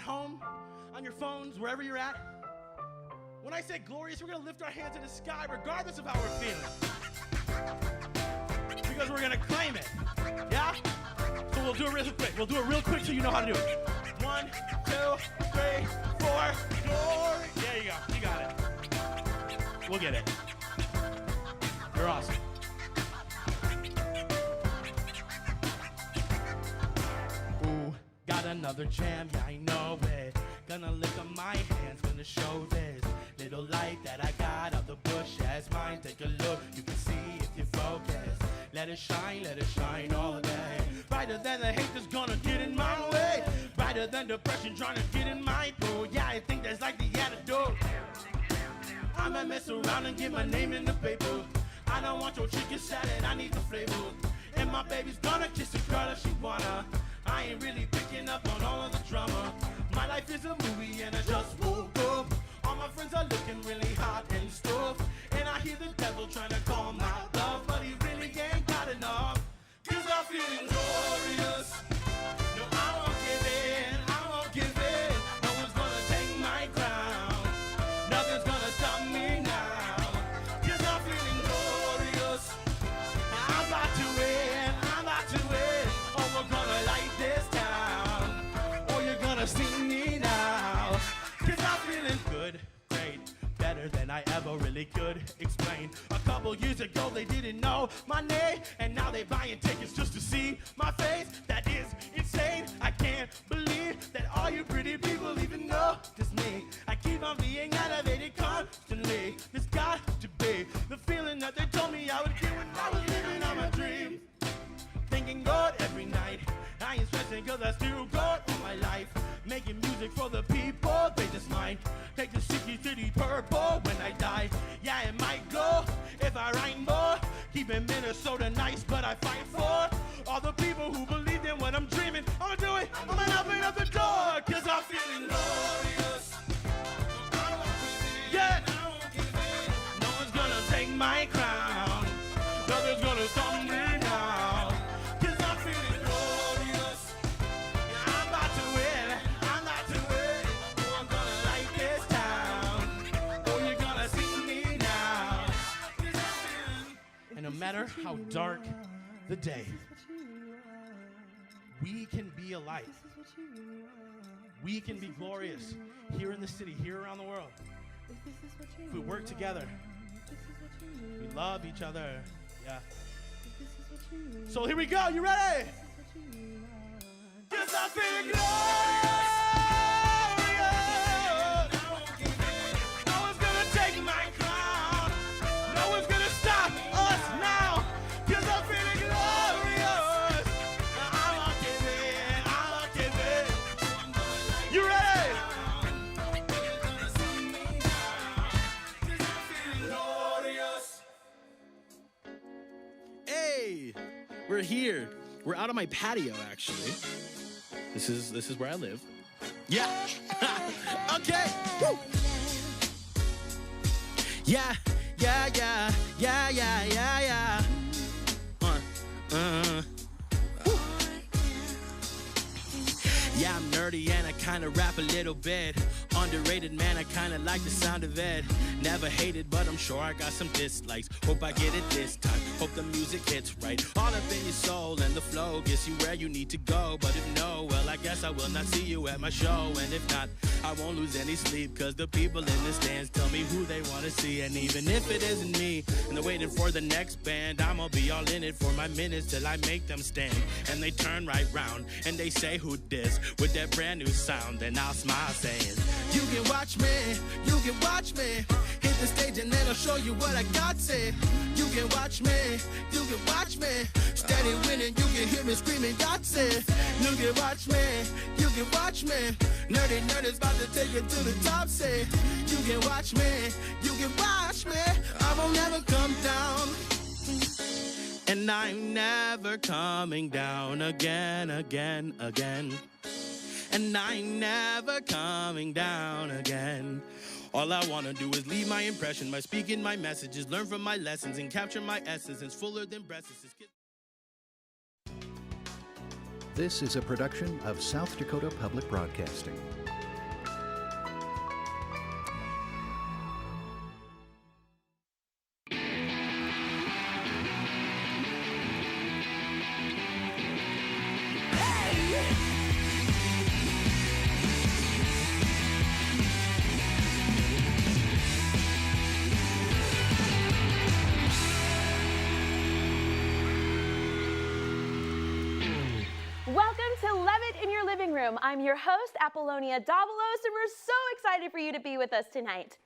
home, on your phones, wherever you're at. When I say glorious, we're going to lift our hands in the sky regardless of how we're feeling. Because we're going to claim it. Yeah? So we'll do it real quick. We'll do it real quick so you know how to do it. 1, 2, 3, 4, glory. There you go. You got it. We'll get it. You're awesome. Ooh, got another jam, yeah, I know it. Gonna lift up my hands, gonna show this little light that I got out the bush as mine. Take a look, you can see if you focus. Let it shine all day. Brighter than the hate that's gonna get in my way. Brighter than depression trying to get in my pool. Yeah, I think that's like the antidote. I'ma mess around and get my name in the paper. I don't want your chicken salad, I need the flavor. And my baby's gonna kiss a girl if she wanna. I ain't really picking up on all of the drama. My life is a movie and I just woke up. All my friends are looking really hot and stuff. And I hear the devil trying to call my bluff, but he really ain't got enough. 'Cause I'm feeling glorious. No, I won't give in, I won't give in. No one's gonna take my crown. Nothing's gonna stop me now. 'Cause I'm feeling glorious. Yeah, I'm about to win, I'm about to win. Oh, we're gonna light this town. Oh, you're gonna see me now. 'Cause I'm feeling good, great, better than I ever really could explain. A couple years ago they didn't know my name, and now they buying tickets just to see my face. That is insane. I can't believe that all you pretty people even know this me. I keep on being elevated constantly. There's got to be the feeling that they told me I would get when I was living on my dream. Thinking God every night. I ain't stressing 'cause I still got all my life. Making music for the people, they just might take the city purple when I die. Yeah, it might go if I write more. Keeping Minnesota nice, but I fight for all the people who believed in what I'm dreaming. I'ma do it, I'ma open up the door, 'cause I'm feeling glorious. Yeah, no one's gonna take my crown. Nothing's gonna stop me now. 'Cause I'm feeling glorious. Yeah, I'm about to win, I'm about to win. Oh, I'm gonna light this town. Oh, you're gonna see me now. 'Cause I'm feeling. And no matter how dark the day, we can be a light. We can be glorious here in the city, here around the world. If we work together, we love each other. Yeah. So here we go. You ready? 'Cause I'm feeling glorious. No one's gonna take my crown. No one's gonna stop us now. 'Cause I'm feeling glorious. I won't give in, I won't give in. You ready? Hey, we're here. We're out on my patio, actually. This is where I live. Yeah. Okay. Woo. Yeah. Woo. Yeah, I'm nerdy and I kinda rap a little bit. Underrated, man, I kinda like the sound of it. Never hated, but I'm sure I got some dislikes. Hope I get it this time, hope the music hits right. All up in your soul and the flow gets you where you need to go. But if no, well, I guess I will not see you at my show. And if not, I won't lose any sleep, 'cause the people in the stands tell me who they wanna see. And even if it isn't me, and they're waiting for the next band, I'ma be all in it for my minutes till I make them stand. And they turn right round, and they say who dis with that brand new sound. Then I'll smile saying, you can watch me, you can watch me. Hit the stage and then I'll show you what I got, say. You can watch me, you can watch me. Steady winning, you can hear me screaming, God say. You can watch me, you can watch me. Nerd is about to take it to the top, say. You can watch me, you can watch me. I won't never come down. And I'm never coming down again. And I'm never coming down again. All I wanna do is leave my impression by speaking my messages, learn from my lessons, and capture my essence fuller than breasts. This is a production of South Dakota Public Broadcasting. Living Room. I'm your host, Apollonia Davalos, and we're so excited for you to be with us tonight.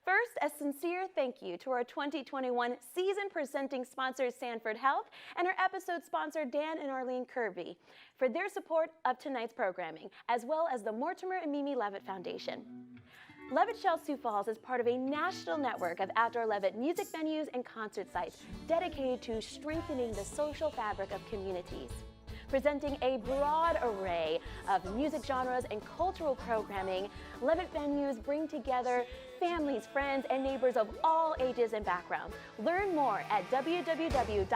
First, a sincere thank you to our 2021 season presenting sponsors, Sanford Health, and our episode sponsor, Dan and Arlene Kirby, for their support of tonight's programming, as well as the Mortimer and Mimi Levitt Foundation. Levitt Shell Sioux Falls is part of a national network of outdoor Levitt music venues and concert sites dedicated to strengthening the social fabric of communities. Presenting a broad array of music genres and cultural programming, Levitt venues bring together families, friends, and neighbors of all ages and backgrounds. Learn more at www.levitt.org.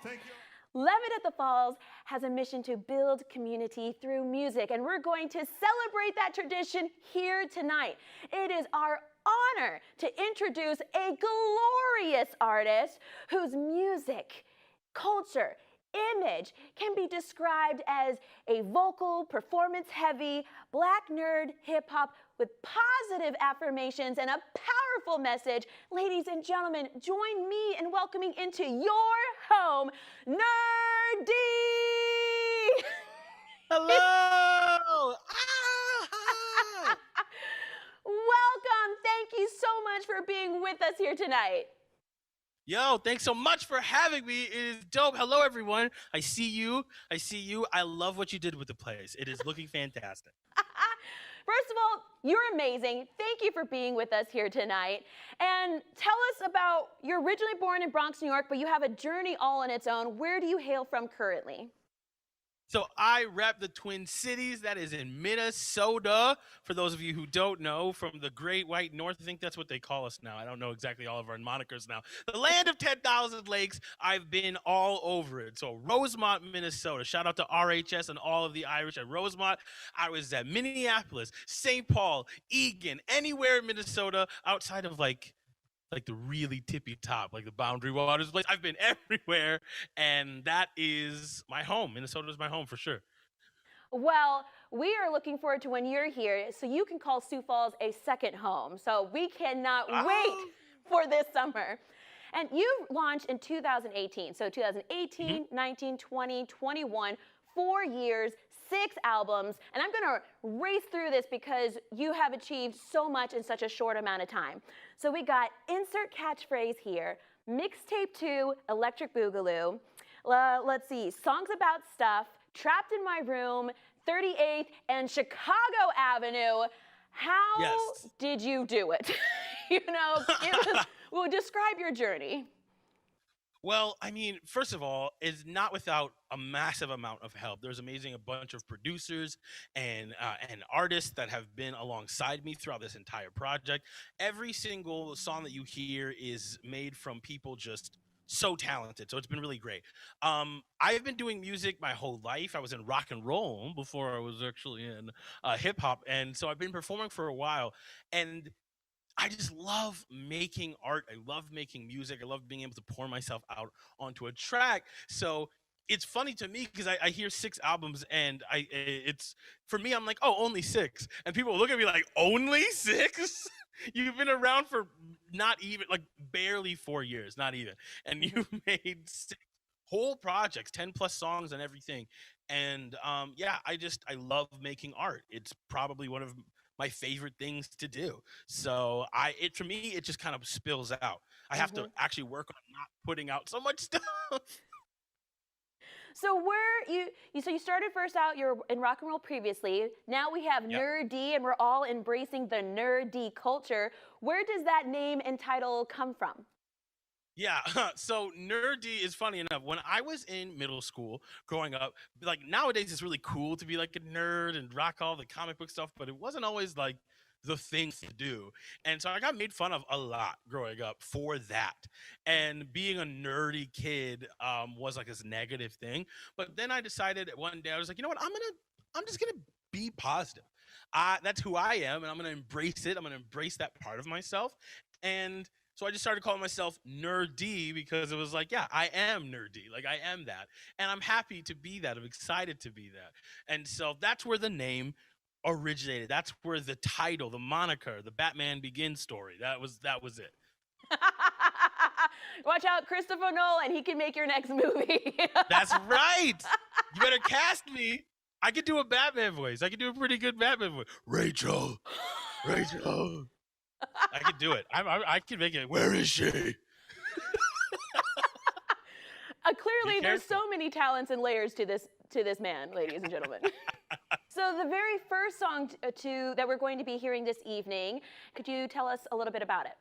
Thank you. Levitt at the Falls has a mission to build community through music, and we're going to celebrate that tradition here tonight. It is our honor to introduce a glorious artist whose music, culture, image can be described as a vocal, performance-heavy, black nerd hip-hop with positive affirmations and a powerful message. Ladies and gentlemen, join me in welcoming into your home, Nur-D! Hello! Welcome. Thank you so much for being with us here tonight. Yo, thanks so much for having me. It is dope. Hello, everyone. I see you. I love what you did with the place. It is looking fantastic. First of all, you're amazing. Thank you for being with us here tonight. And tell us about, you're originally born in Bronx, New York, but you have a journey all on its own. Where do you hail from currently? So I rep the Twin Cities. That is in Minnesota. For those of you who don't know, from the Great White North, I think that's what they call us now. I don't know exactly all of our monikers now. The land of 10,000 lakes. I've been all over it. So Rosemont, Minnesota. Shout out to RHS and all of the Irish at Rosemont. I was at Minneapolis, St. Paul, Eagan, anywhere in Minnesota outside of like the really tippy top, like the Boundary Waters place. I've been everywhere, and that is my home. Minnesota is my home for sure. Well, we are looking forward to when you're here so you can call Sioux Falls a second home. So we cannot wait for this summer. And you launched in 2018. So 2018, 19, 20, 21, 4 years, 6 albums. And I'm going to race through this because you have achieved so much in such a short amount of time. So we got Insert Catchphrase here, Mixtape 2, Electric Boogaloo. Let's see, Songs About Stuff, Trapped in My Room, 38th, and Chicago Avenue. How did you do it? Well, describe your journey. Well, I mean, first of all, it's not without a massive amount of help. There's a bunch of producers and artists that have been alongside me throughout this entire project. Every single song that you hear is made from people just so talented. So it's been really great. I've been doing music my whole life. I was in rock and roll before I was actually in hip hop. And so I've been performing for a while. And I just love making art. I love making music. I love being able to pour myself out onto a track. So it's funny to me because I hear 6 albums and it's for me, I'm like, oh, only 6. And people look at me like, only 6? You've been around for not even like barely 4 years, not even. And you've made 6 whole projects, 10 plus songs and everything. And I love making art. It's probably one of my favorite things to do. So for me, it just kind of spills out. I have to actually work on not putting out so much stuff. So you started first out, you're in rock and roll previously. Now we have Nur-D, and we're all embracing the Nur-D culture. Where does that name and title come from? Yeah, so Nur-D is funny enough. When I was in middle school growing up, like nowadays it's really cool to be like a nerd and rock all the comic book stuff, but it wasn't always like the thing to do. And so I got made fun of a lot growing up for that. And being a nerdy kid was like this negative thing. But then I decided one day, I was like, you know what, I'm just gonna be positive. That's who I am, and I'm gonna embrace it. I'm gonna embrace that part of myself. And so I just started calling myself Nur-D because it was like, yeah, I am Nur-D. Like, I am that. And I'm happy to be that. I'm excited to be that. And so that's where the name originated. That's where the title, the moniker, the Batman Begins story, that was it. Watch out, Christopher Nolan. He can make your next movie. That's right. You better cast me. I could do a Batman voice. I could do a pretty good Batman voice. Rachel. I could do it. I could make it. Where is she? Clearly, there's so many talents and layers to this man, ladies and gentlemen. So the very first song that we're going to be hearing this evening, could you tell us a little bit about it?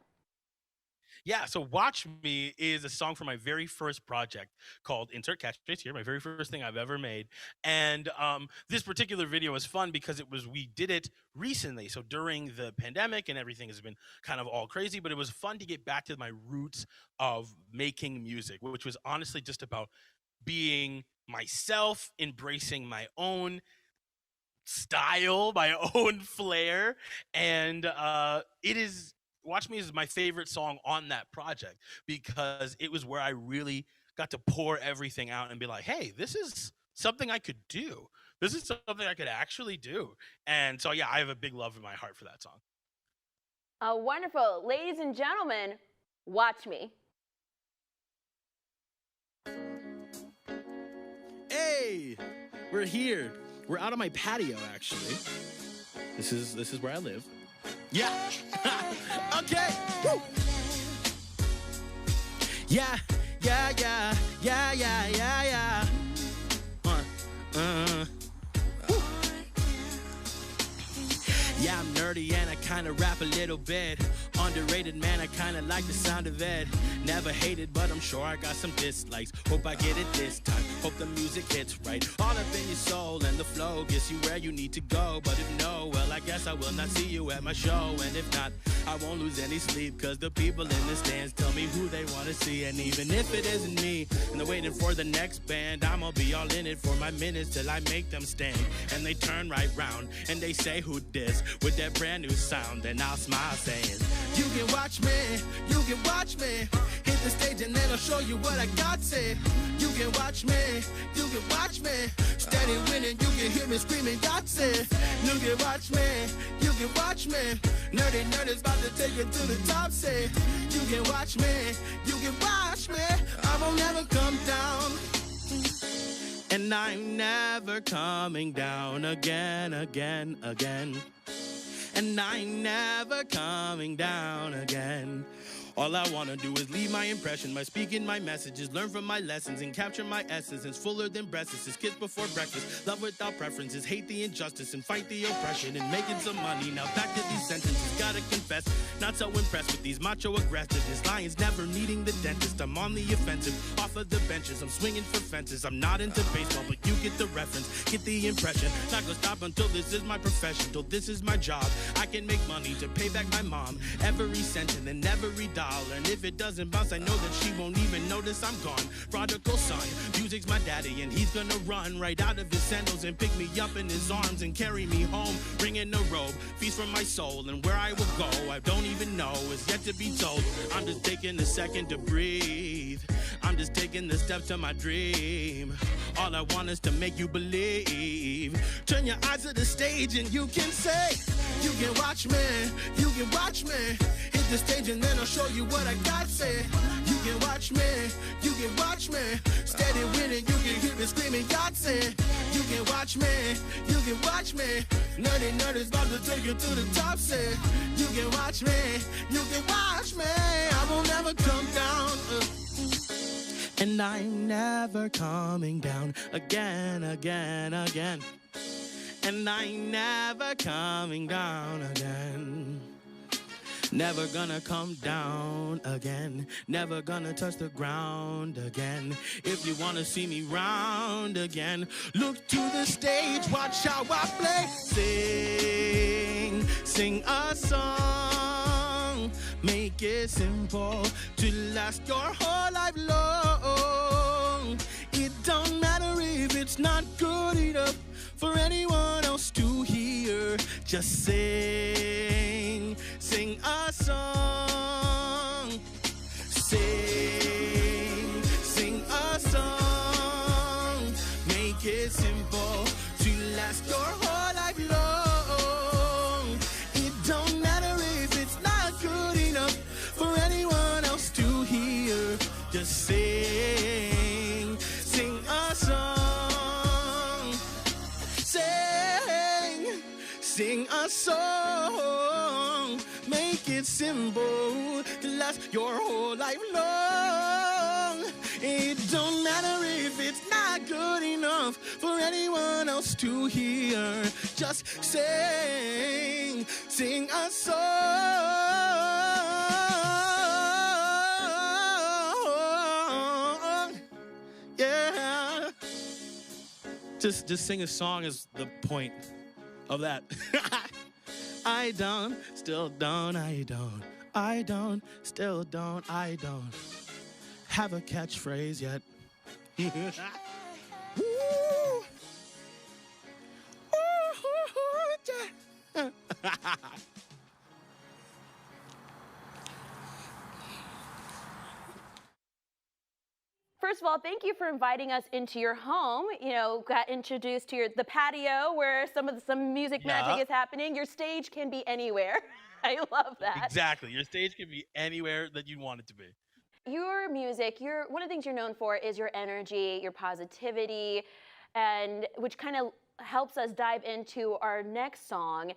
Yeah, so Watch Me is a song from my very first project called Insert Catchphrase here, my very first thing I've ever made. And this particular video was fun because we did it recently. So during the pandemic and everything has been kind of all crazy, but it was fun to get back to my roots of making music, which was honestly just about being myself, embracing my own style, my own flair. And Watch Me is my favorite song on that project because it was where I really got to pour everything out and be like, hey, this is something I could do. This is something I could actually do. And so, yeah, I have a big love in my heart for that song. Wonderful. Ladies and gentlemen, Watch Me. Hey, we're here. We're out on my patio, actually. This is where I live. Yeah. Okay. Woo. Yeah. Yeah, I'm nerdy and I kinda rap a little bit. Underrated, man, I kinda like the sound of it. Never hated, but I'm sure I got some dislikes. Hope I get it this time, hope the music hits right. All up in your soul and the flow gets you where you need to go. But if no, well, I guess I will not see you at my show. And if not, I won't lose any sleep, cause the people in the stands tell me who they wanna see. And even if it isn't me, and they're waiting for the next band, I'ma be all in it for my minutes till I make them stand. And they turn right round, and they say, who dis? With that brand new sound, then I'll smile saying, you can watch me, you can watch me. Hit the stage and then I'll show you what I got, say. You can watch me, you can watch me. Steady winning, you can hear me screaming, Yahtzee. You can watch me, you can watch me. Nerd is about to take it to the top, say. You can watch me, you can watch me. I won't never come down. And I'm never coming down again. And I'm never coming down again. All I wanna do is leave my impression by speaking my messages, learn from my lessons and capture my essence. It's fuller than breasts, it's kiss before breakfast, love without preferences, hate the injustice and fight the oppression and making some money. Now back to these sentences, gotta confess, not so impressed with these macho aggressiveness. Lions never needing the dentist, I'm on the offensive, off of the benches, I'm swinging for fences. I'm not into baseball, but you get the reference, get the impression. Not gonna stop until this is my profession, till this is my job. I can make money to pay back my mom, every cent and then every dollar. And if it doesn't bounce, I know that she won't even notice I'm gone. Prodigal son, music's my daddy, and he's gonna run right out of his sandals and pick me up in his arms and carry me home, bringing a robe, feast from my soul. And where I will go, I don't even know, it's yet to be told. I'm just taking a second to breathe, I'm just taking the steps to my dream. All I want is to make you believe. Turn your eyes to the stage and you can say, you can watch me, you can watch me. Hit the stage and then I'll show you what I got, say. You can watch me, you can watch me. Steady winning, you can hear me screaming, Yahtzee. You can watch me, you can watch me. Nerd is about to take you to the top, say. You can watch me, you can watch me. I will never come down. And I'm never coming down again. And I'm never coming down again. Never gonna come down again. Never gonna touch the ground again. If you wanna see me round again, look to the stage, watch how I play. Sing a song. Make it simple to last your whole life long. It don't matter if it's not good enough for anyone else to hear. Just sing a song. Sing a song. Make it simple to last your whole life long. It don't matter if it's not good enough for anyone else to hear. Sing a song, make it simple to last your whole life long. It don't matter if it's not good enough for anyone else to hear. Just sing a song. Yeah. Just sing a song is the point of that. I don't, still don't have a catchphrase yet. Woo. Yeah. First of all, thank you for inviting us into your home. You know, got introduced to the patio where some music magic is happening. Your stage can be anywhere. I love that. Exactly. Your stage can be anywhere that you want it to be. Your music, one of the things you're known for is your energy, your positivity, and which kind of helps us dive into our next song,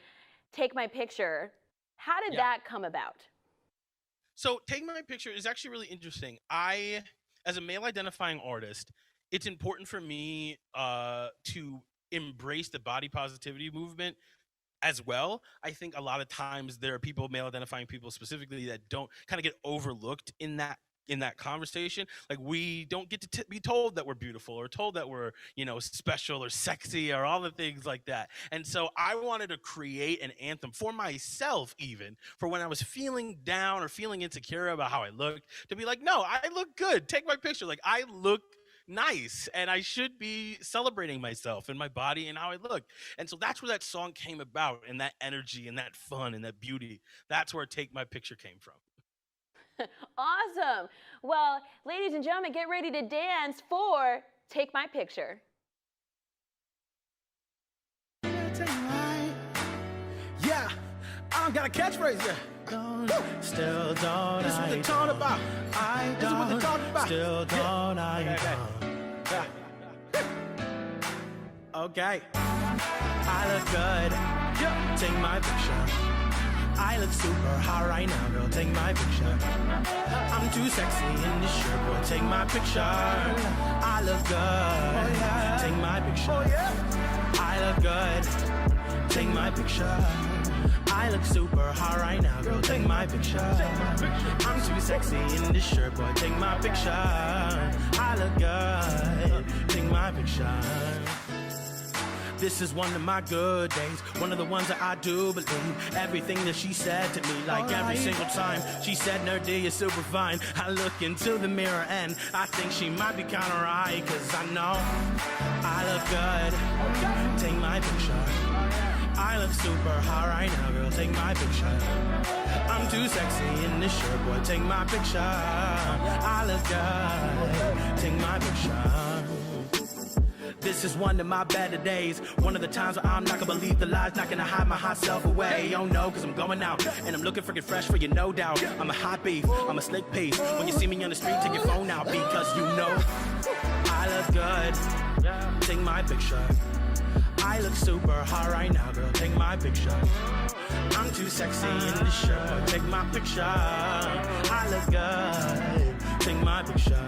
Take My Picture. How did that come about? So Take My Picture is actually really interesting. As a male identifying artist, it's important for me to embrace the body positivity movement as well. I think a lot of times there are people, male identifying people specifically, that don't kind of get overlooked in that conversation. Like, we don't get to be told that we're beautiful or told that we're, special or sexy or all the things like that. And so I wanted to create an anthem for myself, even for when I was feeling down or feeling insecure about how I looked, to be like, no, I look good. Take my picture. Like, I look nice, and I should be celebrating myself and my body and how I look. And so that's where that song came about, and that energy and that fun and that beauty. That's where Take My Picture came from. Awesome. Well, ladies and gentlemen, get ready to dance for Take My Picture. Yeah, I got a catchphrase there. Still don't. This is what they're talking about. This is what they're talking about. Still don't. Okay. I look good. Take my picture. I look super hot right now, girl, take my picture. I'm too sexy in this shirt, boy, take my picture. I look good, take my picture. I look good, take my picture. I look super hot right now, girl, take my picture. I'm too sexy in this shirt, boy, take my picture. I look good, take my picture. This is one of my good days, one of the ones that I do believe. Everything that she said to me, like every single time she said, Nur-D, you're super fine. I look into the mirror and I think she might be kinda right, cause I know I look good. Take my picture. I look super hot right now, girl, take my picture. I'm too sexy in this shirt, boy, take my picture. I look good, take my picture. This is one of my better days, one of the times where I'm not gonna believe the lies, not gonna hide my hot self away. Oh no, cause I'm going out, and I'm looking freaking fresh for you, no doubt. I'm a hot beef, I'm a slick piece. When you see me on the street, take your phone out, because you know I look good. Take my picture. I look super hot right now, girl, take my picture. I'm too sexy in this shirt, take my picture. I look good, take my picture.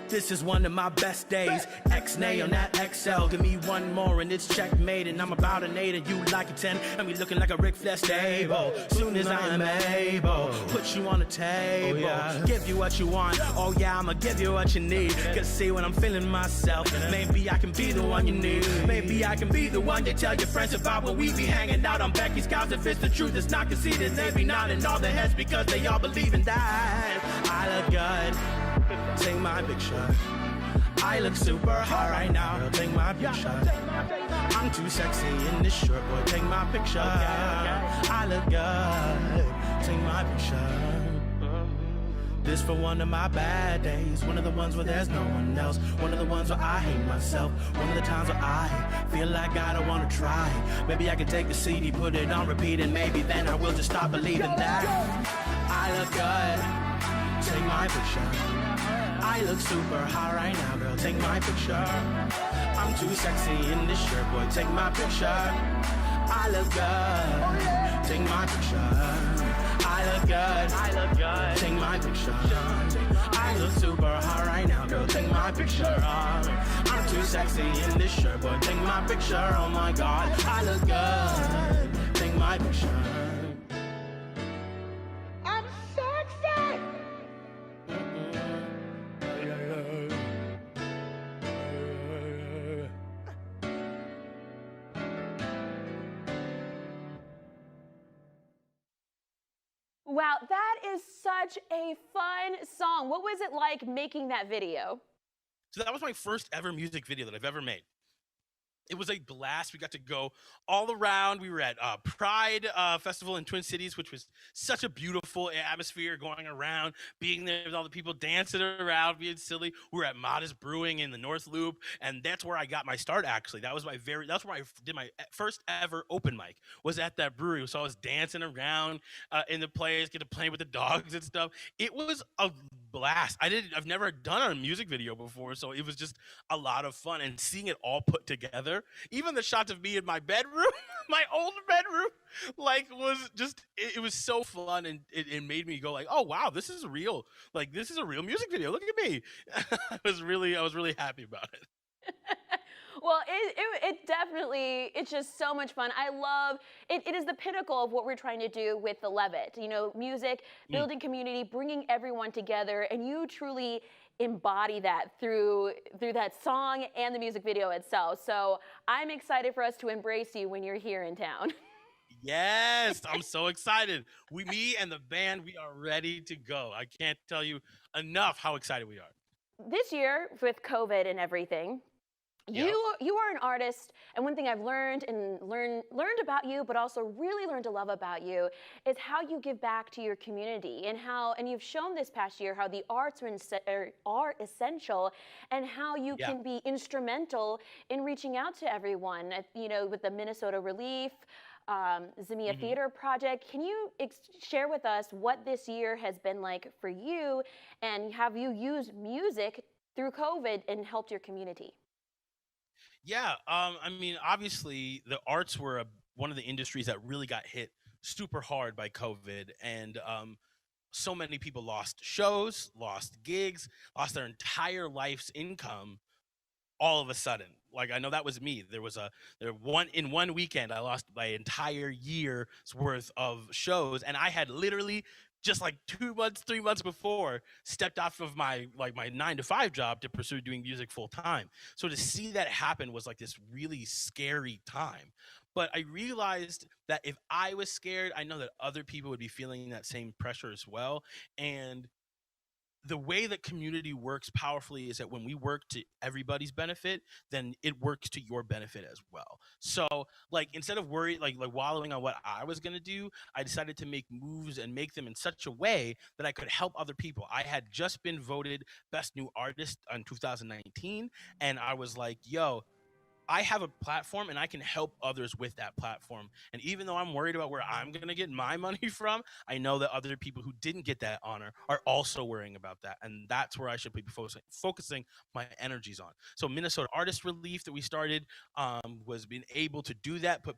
This is one of my best days. X-nay on that XL. Give me one more and it's checkmate. And I'm about an 8 and you like a 10. And we looking like a Ric Flair stable. Soon as I am able, put you on the table. Give you what you want. Oh yeah, I'ma give you what you need. Cause see, when I'm feeling myself, maybe I can be the one you need. Maybe I can be the one you tell your friends about when we be hanging out on Becky's couch. If it's the truth, it's not conceited. They be nodding all their heads because they all believe in that. I look good. Take my picture. I look super hot right now, girl, take my picture. I'm too sexy in this shirt, boy, take my picture. I look good, take my picture. This for one of my bad days, one of the ones where there's no one else, one of the ones where I hate myself, one of the times where I feel like I don't want to try. Maybe I can take the CD, put it on repeat, and maybe then I will just stop believing that. I look good, take my picture. I look super hot right now, girl, take my picture. I'm too sexy in this shirt, boy, take my picture. I look good, take my picture. I look good, take my picture. I look super hot right now, girl, take my picture. I'm too sexy in this shirt, boy, take my picture. Oh my God, I look good, take my picture. I'm sexy. Wow, that is such a fun song. What was it like making that video? So that was my first ever music video that I've ever made. It was a blast. We got to go all around. We were at Pride Festival in Twin Cities, which was such a beautiful atmosphere, going around, being there with all the people dancing around, being silly. We were at Modest Brewing in the North Loop, and that's where I got my start, actually. That's where I did my first ever open mic, was at that brewery. So I was dancing around in the place, get to play with the dogs and stuff. It was a blast. I've never done a music video before, so it was just a lot of fun, and seeing it all put together. Even the shots of me in my bedroom, my old bedroom, like was just, it was so fun, and it made me go like, oh wow, this is real. Like, this is a real music video. Look at me. I was really happy about it. Well, it definitely, it's just so much fun. I love, it is the pinnacle of what we're trying to do with the Levitt. You know, music, building community, bringing everyone together, and you truly embody that through that song and the music video itself. So I'm excited for us to embrace you when you're here in town. Yes, I'm so excited. Me and the band, we are ready to go. I can't tell you enough how excited we are. This year, with COVID and everything, Yep. you are an artist, and one thing I've learned about you, but also really learned to love about you, is how you give back to your community, and you've shown this past year how the arts are essential, and how you can be instrumental in reaching out to everyone. You know, with the Minnesota Relief, Zimia Theater Project. Can you share with us what this year has been like for you, and have you used music through COVID and helped your community? Yeah, I mean, obviously, the arts were one of the industries that really got hit super hard by COVID, and so many people lost shows, lost gigs, lost their entire life's income all of a sudden. Like, I know that was me. In one weekend, I lost my entire year's worth of shows, and I had literally just like 2 months, 3 months before, stepped off of my 9-to-5 job to pursue doing music full time. So to see that happen was like this really scary time. But I realized that if I was scared, I know that other people would be feeling that same pressure as well. And the way that community works powerfully is that when we work to everybody's benefit, then it works to your benefit as well. So, like, instead of wallowing on what I was going to do, I decided to make moves and make them in such a way that I could help other people. I had just been voted Best New Artist in 2019, and I was like, yo, I have a platform and I can help others with that platform. And even though I'm worried about where I'm going to get my money from, I know that other people who didn't get that honor are also worrying about that. And that's where I should be focusing my energies on. So Minnesota Artist Relief that we started was being able to do that, put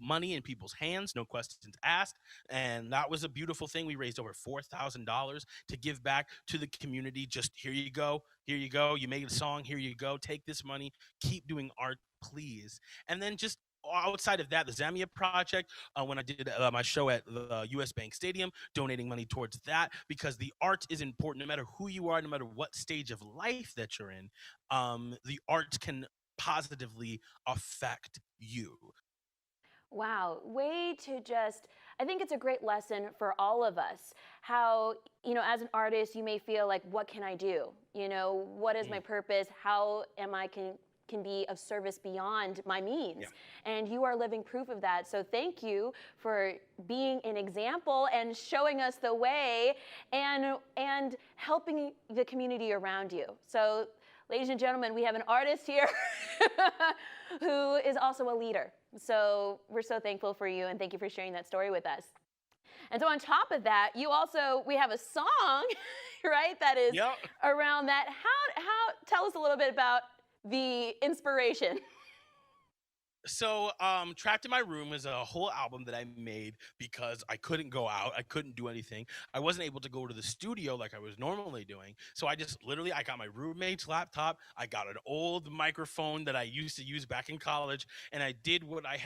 money in people's hands, no questions asked. And that was a beautiful thing. We raised over $4,000 to give back to the community. Just here you go. Here you go. You made a song. Here you go. Take this money. Keep doing art, please. And then just outside of that, the Zimia Project, when I did my show at the US Bank Stadium, donating money towards that, because the art is important. No matter who you are, no matter what stage of life that you're in, the arts can positively affect you. Wow, I think it's a great lesson for all of us. How, as an artist, you may feel like, what can I do? What is my purpose? How am I can be of service beyond my means? Yeah. And you are living proof of that. So thank you for being an example and showing us the way and helping the community around you. So, ladies and gentlemen, we have an artist here who is also a leader. So we're so thankful for you, and thank you for sharing that story with us. And so on top of that, we have a song, right, that is around that. How tell us a little bit about the inspiration? So, Trapped in My Room is a whole album that I made because I couldn't go out. I couldn't do anything. I wasn't able to go to the studio like I was normally doing. So I just literally, I got my roommate's laptop. I got an old microphone that I used to use back in college, and I did what I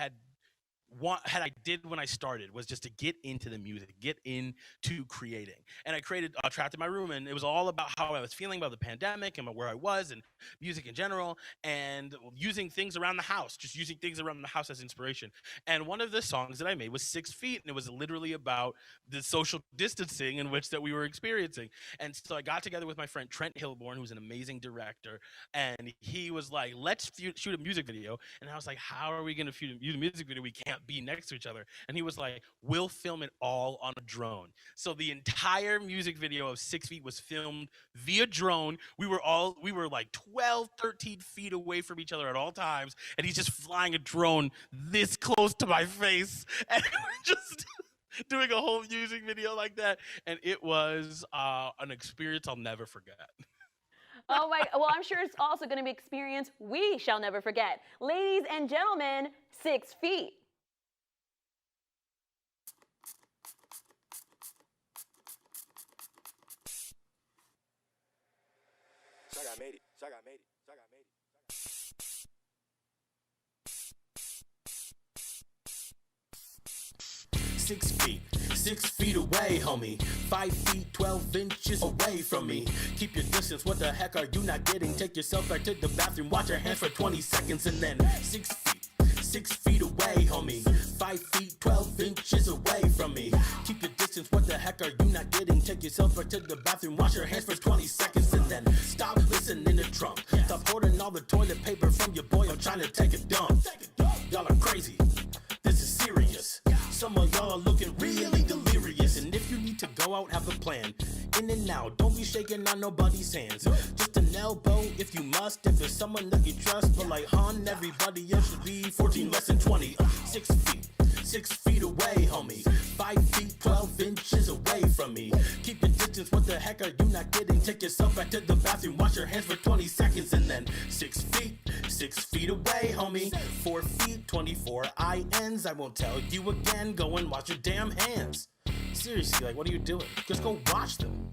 did when I started was just to get into the music, get into creating. And I created Trapped in My Room, and it was all about how I was feeling about the pandemic and where I was and music in general, and using things around the house, just using things around the house as inspiration. And one of the songs that I made was 6 Feet, and it was literally about the social distancing in which that we were experiencing. And so I got together with my friend Trent Hilborn, who's an amazing director, and he was like, let's shoot a music video. And I was like, how are we going to shoot a music video? We can't be next to each other. And he was like, we'll film it all on a drone. So the entire music video of 6 Feet was filmed via drone. We were like 12, 13 feet away from each other at all times. And he's just flying a drone this close to my face. And we're just doing a whole music video like that. And it was an experience I'll never forget. Oh my, well, I'm sure it's also going to be an experience we shall never forget. Ladies and gentlemen, 6 Feet. I made it. I made it. I made it. 6 feet, 6 feet away, homie. 5 feet, 12 inches away from me. Keep your distance, what the heck are you not getting? Take yourself back to the bathroom, wash your hands for 20 seconds, and then 6 feet, 6 feet away, homie. 5 feet, 12 inches away from me. Keep your distance, what the heck are you not getting? Take yourself back to the bathroom, wash your hands for 20 seconds, and then stop listening to Trump. Stop hoarding all the toilet paper from your boy, I'm trying to take a dump. Y'all are crazy, this is serious. Some of y'all are looking really delirious, and if you need to go out, have a plan. In and out, don't be shaking on nobody's hands. Just an elbow if you must, if it's someone that you trust. But like Han, everybody else should be 14 less than 20. 6 feet, 6 feet away, homie. 5 feet, 12 inches away from me. Keep your distance, what the heck are you not getting? Take yourself back to the bathroom, wash your hands for 20 seconds, and then 6 feet, 6 feet away, homie. 4 feet, 24 INs. I won't tell you again, go and wash your damn hands. Seriously, like, what are you doing? Just go wash them.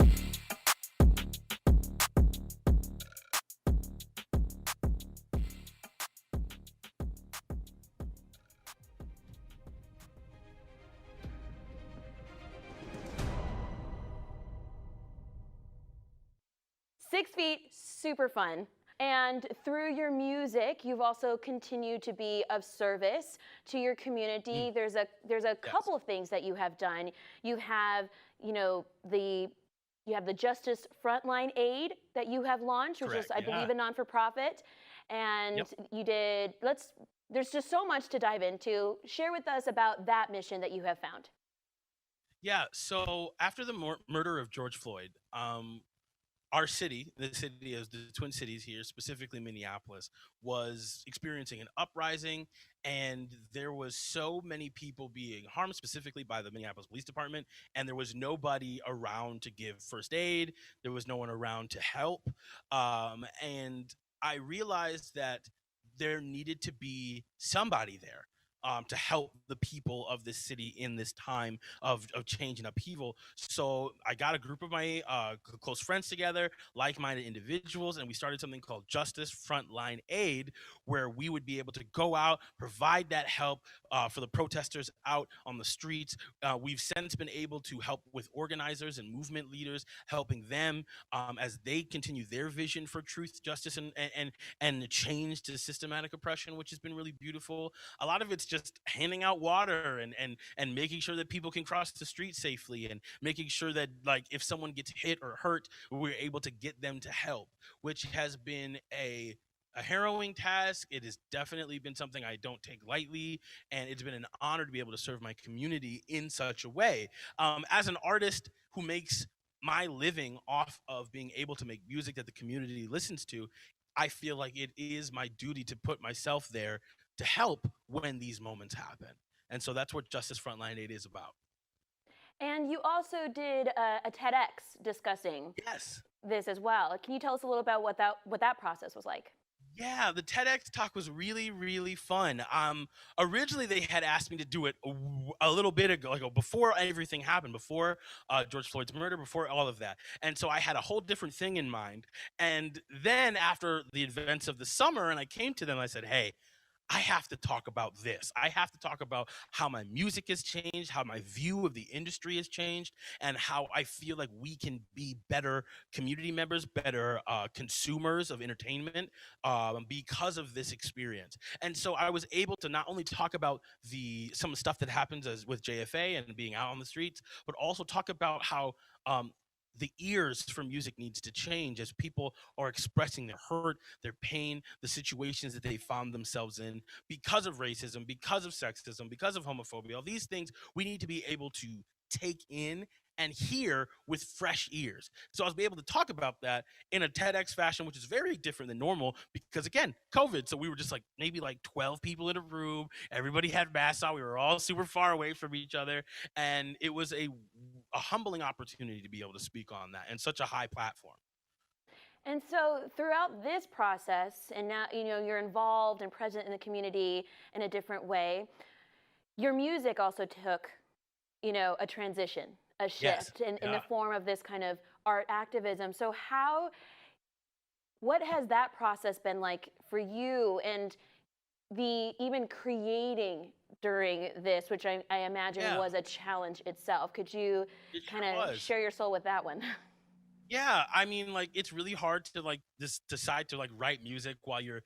Six Feet, super fun. And through your music, you've also continued to be of service to your community. There's a couple of things that you have done. You have, the Justice Frontline Aid that you have launched, which is, I believe, a non-for-profit. And you did, there's just so much to dive into. Share with us about that mission that you have found. Yeah, so after the murder of George Floyd, our city, the city of the Twin Cities here, specifically Minneapolis, was experiencing an uprising, and there was so many people being harmed, specifically by the Minneapolis Police Department, and there was nobody around to give first aid. There was no one around to help, and I realized that there needed to be somebody there to help the people of this city in this time of change and upheaval. So I got a group of my close friends together, like-minded individuals, and we started something called Justice Frontline Aid, where we would be able to go out, provide that help for the protesters out on the streets. We've since been able to help with organizers and movement leaders, helping them as they continue their vision for truth, justice, and change to systematic oppression, which has been really beautiful. A lot of it's just handing out water and making sure that people can cross the street safely, and making sure that, like, if someone gets hit or hurt, we're able to get them to help, which has been a harrowing task. It has definitely been something I don't take lightly, and it's been an honor to be able to serve my community in such a way. As an artist who makes my living off of being able to make music that the community listens to, I feel like it is my duty to put myself there to help when these moments happen. And so that's what Justice Frontline Aid is about. And you also did a TEDx discussing this as well. Can you tell us a little about what that process was like? Yeah, the TEDx talk was really, really fun. Originally they had asked me to do it a little bit ago, like before everything happened, before George Floyd's murder, before all of that. And so I had a whole different thing in mind. And then after the events of the summer, and I came to them, I said, "Hey, I have to talk about this. I have to talk about how my music has changed, how my view of the industry has changed, and how I feel like we can be better community members, better consumers of entertainment because of this experience." And so I was able to not only talk about some stuff that happens with JFA and being out on the streets, but also talk about how the ears for music needs to change as people are expressing their hurt, their pain, the situations that they found themselves in because of racism, because of sexism, because of homophobia. All these things we need to be able to take in and hear with fresh ears. So I was able to talk about that in a TEDx fashion, which is very different than normal because, again, COVID. So we were just like maybe like 12 people in a room. Everybody had masks on. We were all super far away from each other. And it was a humbling opportunity to be able to speak on that and such a high platform. And so throughout this process, and now you're involved and present in the community in a different way, your music also took a transition, a shift in the form of this kind of art activism. So what has that process been like for you, and even creating during this, which I imagine was a challenge itself? Could you kind of share your soul with that one? Yeah, I mean, like, it's really hard to decide to write music while you're,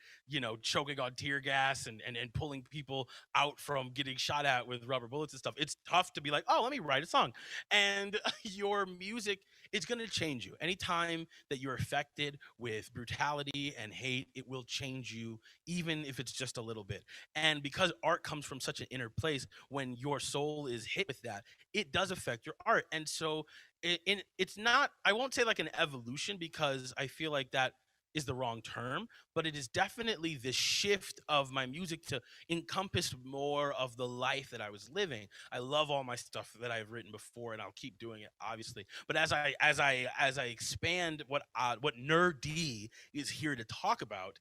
choking on tear gas and pulling people out from getting shot at with rubber bullets and stuff. It's tough to be like, oh, let me write a song. And your music is going to change you. Anytime that you're affected with brutality and hate, it will change you, even if it's just a little bit. And because art comes from such an inner place, when your soul is hit with that, it does affect your art. And so it's not, I won't say like an evolution, because I feel like that is the wrong term, but it is definitely the shift of my music to encompass more of the life that I was living. I love all my stuff that I've written before, and I'll keep doing it, obviously. But as I expand what Nur-D is here to talk about,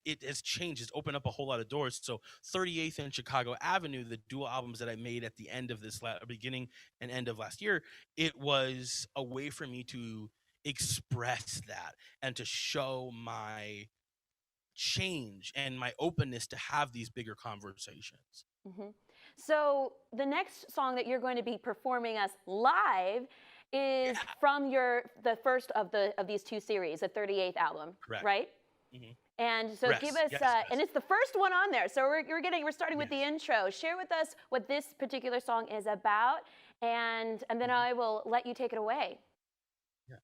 it has changed. It's opened up a whole lot of doors. So 38th and Chicago Avenue, the dual albums that I made at the end of this beginning and end of last year, it was a way for me to express that and to show my change and my openness to have these bigger conversations. Mm-hmm. So the next song that you're going to be performing us live is from the first of these two series, the 38th album. Correct. Right? Mm-hmm. And so give us, and it's the first one on there. So we're starting with the intro. Share with us what this particular song is about, and then I will let you take it away. Yeah.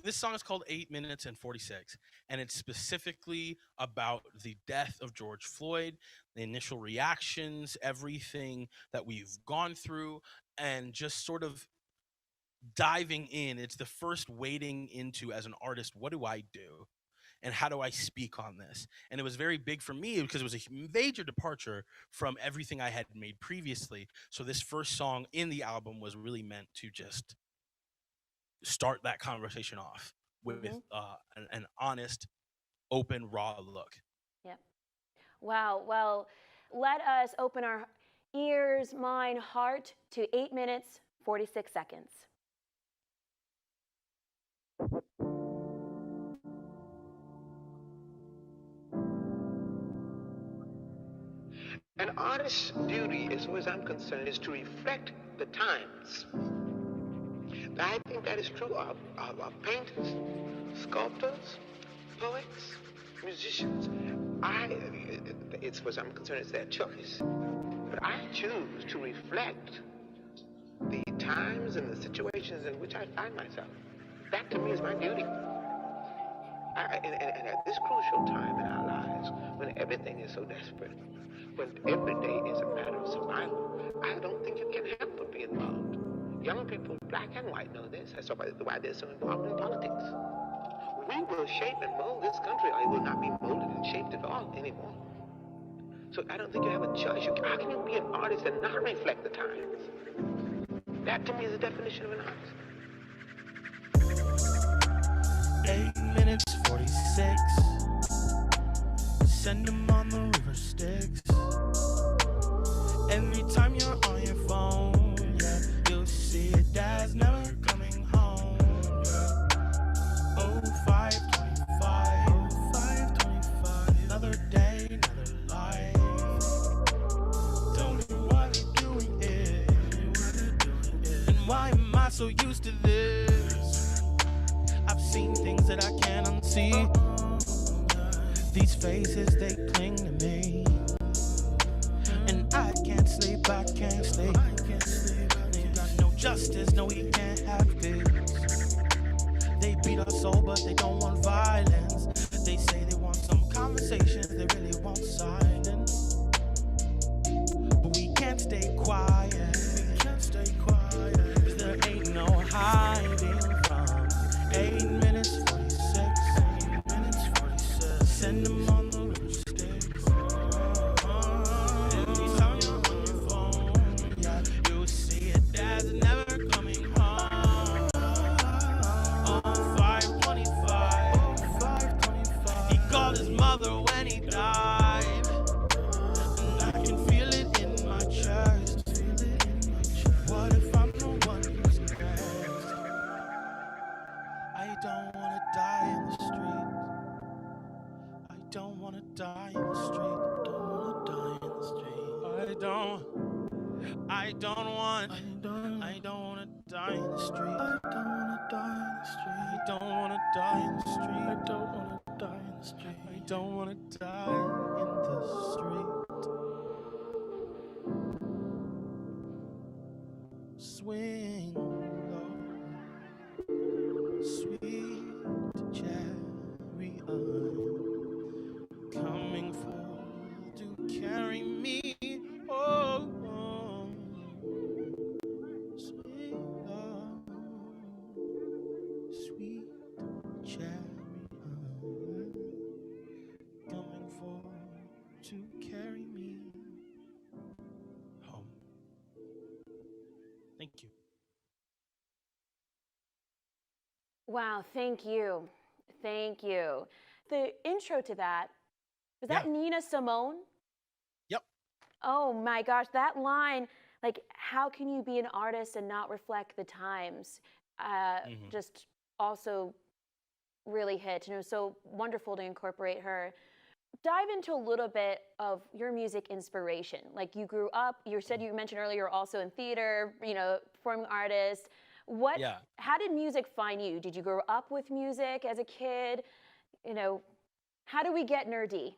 This song is called 8 minutes and 46, and it's specifically about the death of George Floyd, the initial reactions, everything that we've gone through, and just sort of diving in. It's the first wading into, as an artist, what do I do? And how do I speak on this? And it was very big for me because it was a major departure from everything I had made previously. So this first song in the album was really meant to just start that conversation off with an honest, open, raw look. Yep. Wow. Well, let us open our ears, mind, heart to 8 minutes, 46 seconds. An artist's duty, as far as I'm concerned, is to reflect the times. I think that is true of painters, sculptors, poets, musicians. As far as I'm concerned, it's their choice. But I choose to reflect the times and the situations in which I find myself. That, to me, is my duty. And at this crucial time in our lives, when everything is so desperate, when every day is a matter of survival, I don't think you can help but be involved. Young people, black and white, know this. That's why they're so involved in politics. We will shape and mold this country, or it will not be molded and shaped at all anymore. So I don't think you have a choice. How can you be an artist and not reflect the times? That, to me, is the definition of an artist. 8 minutes 46. Send them on the river Styx. Every time you're on your phone, yeah, you'll see it as never coming home. Yeah. Oh, 525, oh, 525. Another day, another life. Don't know why they're doing it. And why am I so used to this? I've seen things that I can't unsee. These faces, they cling to me. And I can't sleep, I can't sleep. They got no justice, no, we can't have this. They beat us all, but they don't want violence. They say they want some conversations, they really want silence. But we can't stay quiet. We can't stay quiet. 'Cause there ain't no hiding from 8 minutes 46. 8 minutes 46. Send them on the river Styx. Every time you're on your phone, yeah, you'll see it as never coming home. Oh, 525. Oh, 525. He called his mother when he died. And I can feel it in my chest. What if I'm the one who's next? I don't wanna die in the street. I don't wanna die in the street. Don't wanna die in the street. I don't want. I don't wanna die in the street. I don't wanna die in the street. I don't wanna die in the street. I don't wanna die in the street. I don't wanna die in the street. Swing low, sweet chariot, coming full to carry me. Oh, sweet low, sweet chariot, coming full to carry me home. Thank you. Wow, thank you. Thank you. The intro to that, was that Yeah. Nina Simone? Yep. Oh my gosh, that line, like, how can you be an artist and not reflect the times? Just also really hit, and it was so wonderful to incorporate her. Dive into a little bit of your music inspiration. Like, you grew up, you mentioned earlier, you're also in theater, performing artist. Yeah. How did music find you? Did you grow up with music as a kid? How do we get Nur-D?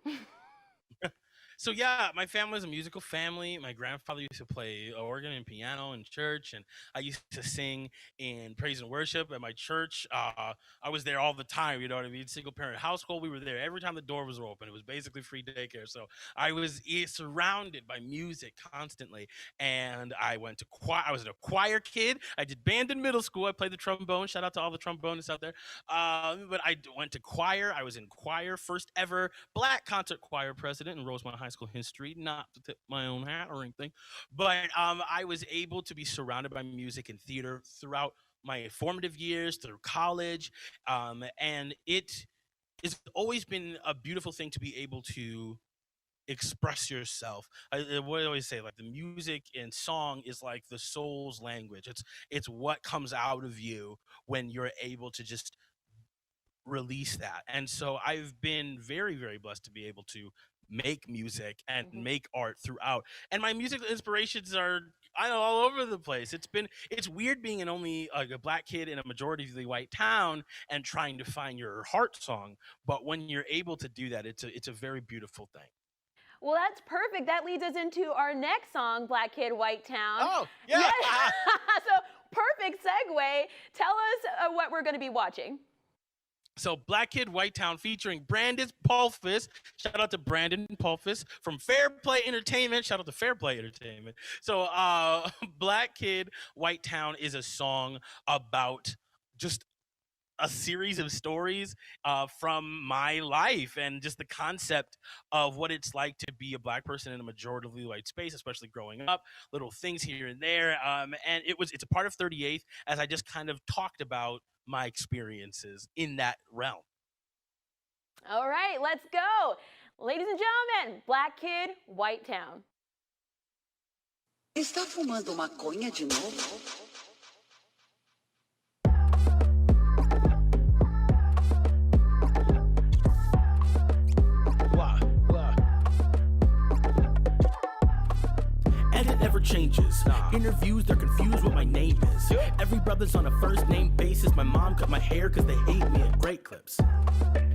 So yeah, my family was a musical family. My grandfather used to play organ and piano in church, and I used to sing in praise and worship at my church. I was there all the time, you know what I mean? Single parent household. We were there every time the door was open. It was basically free daycare. So I was surrounded by music constantly, and I went to choir. I was a choir kid. I did band in middle school. I played the trombone. Shout out to all the trombonists out there. But I went to choir. I was in choir, first ever Black concert choir president in Rosemont High School history. Not to tip my own hat or anything, but I was able to be surrounded by music and theater throughout my formative years, through college, and it has always been a beautiful thing to be able to express yourself. What I always say, like, the music and song is like the soul's language. It's what comes out of you when you're able to just release that. And so I've been very, very blessed to be able to make music and make art throughout. And my musical inspirations are all over the place. It's weird being only like a Black kid in a majority white town and trying to find your heart song. But when you're able to do that, it's a very beautiful thing. Well, that's perfect. That leads us into our next song, Black Kid, White Town. Oh, yeah. So, perfect segue. Tell us what we're going to be watching. So Black Kid, White Town featuring Brandon Pulfis. Shout out to Brandon Pulfis from Fair Play Entertainment. Shout out to Fair Play Entertainment. So Black Kid, White Town is a song about just a series of stories from my life and just the concept of what it's like to be a Black person in a majority white space, especially growing up, little things here and there. And it's a part of 38th, as I just kind of talked about my experiences in that realm. All right, let's go. Ladies and gentlemen, Black Kid, White Town. Está fumando maconha de novo? And it never changes. Interviews, they're confused what my name is. Every brother's on a first name basis. My mom cut my hair cause they hate me at Great Clips.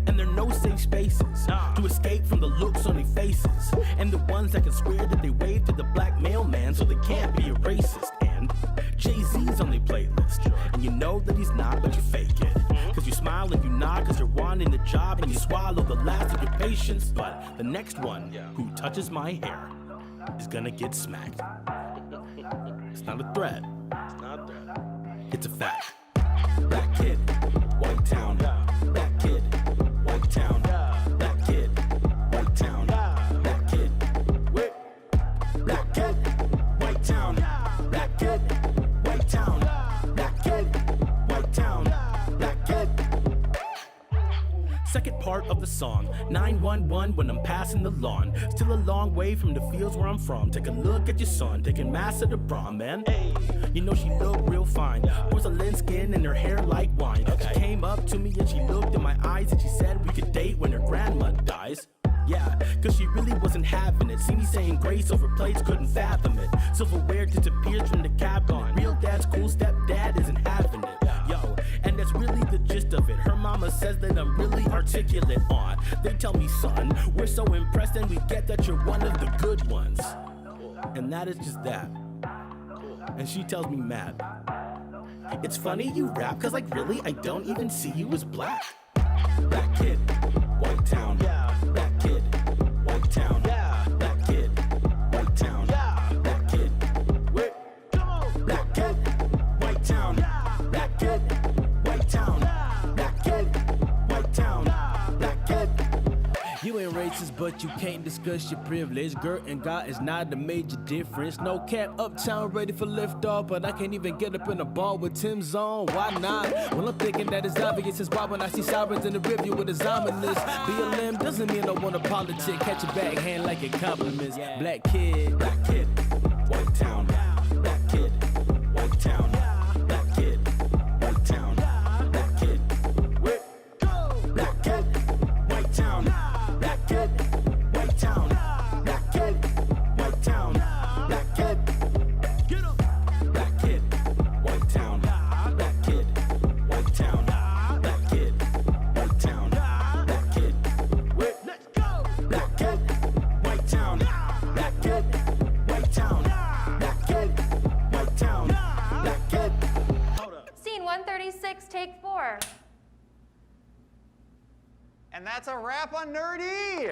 And there are no safe spaces to escape from the looks on their faces. And the ones that can swear that they wave to the black mailman so they can't be a racist. And Jay-Z's on their playlist. And you know that he's not, but you fake it. Cause you smile and you nod cause you're wanting the job and you swallow the last of your patience. But the next one who touches my hair is gonna get smacked. It's not a threat. It's not a threat. It's a fact. Black kid, white town. Black kid, white town. Black kid, white town. Black kid, black kid, white town. Black kid, white town. Black kid, white town. Black kid. Second part of the song, 911 when I'm passing the lawn. Still a long way from the fields where I'm from. Take a look at your son, taking mass of the prom, man. You know she looked real fine. Porcelain skin and her hair like wine. She came up to me and she looked in my eyes and she said we could date when her grandma dies. Yeah, cause she really wasn't having it. See me saying grace over plates, couldn't fathom it. Silverware disappears from the cabinet. Real dad's cool, stepdad isn't having it. Yo, and that's really the gist of it. Her mama says that I'm really articulate on. They tell me, son, we're so impressed and we get that you're one of the good ones. And that is just that. And she tells me, Matt, it's funny you rap, cause like really, I don't even see you as black. Black kid, white town. Black kid, white town. Black kid, white town. Black kid, black kid, white town. Black kid, white town. Black kid, white town. Black kid. You ain't racist, but you can't discuss your privilege. Girl and God is not a major difference. No cap, uptown ready for liftoff, but I can't even get up in a ball with Tim's on. Why not? Well, I'm thinking that it's obvious. It's why when I see sirens in the review with a ominous. BLM doesn't mean I want a politic. Catch a backhand like it compliments. Black kid, White town. Black kid, white town. Black kid, white town. Black kid, black kid, white town. Black kid, white town. Black kid, white town. Black kid, get up. Black kid, white town. Black kid, white town. Black kid, white town. Black kid, let's go. Black kid, white town. Black kid, white town. Black kid, white town. Black kid. Hold up. Scene 136, take 4. And that's a wrap on Nur-D.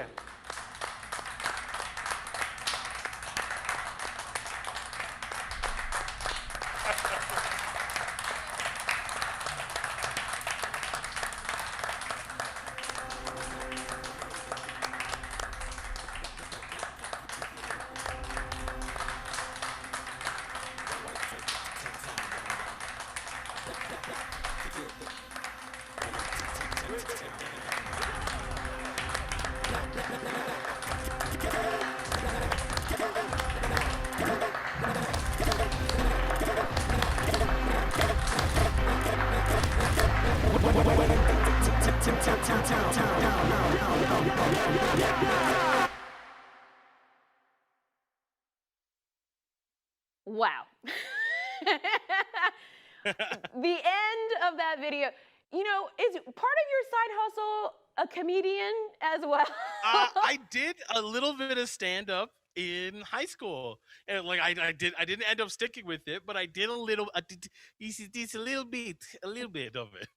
Wow. The end of that video, you know, is part of your side hustle a comedian as well? I did a little bit of stand-up in high school, and like I didn't end up sticking with it, but I did a little bit of it.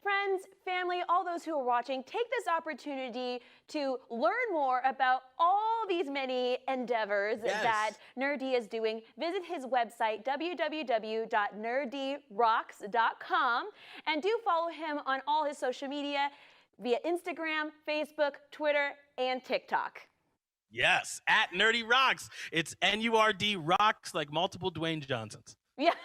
Friends, family, all those who are watching, take this opportunity to learn more about all these many endeavors that Nur-D is doing. Visit his website, www.nerddrocks.com, and do follow him on all his social media via Instagram, Facebook, Twitter, and TikTok. Yes, at Nur-D Rocks. It's N-U-R-D Rocks, like multiple Dwayne Johnsons. Yeah.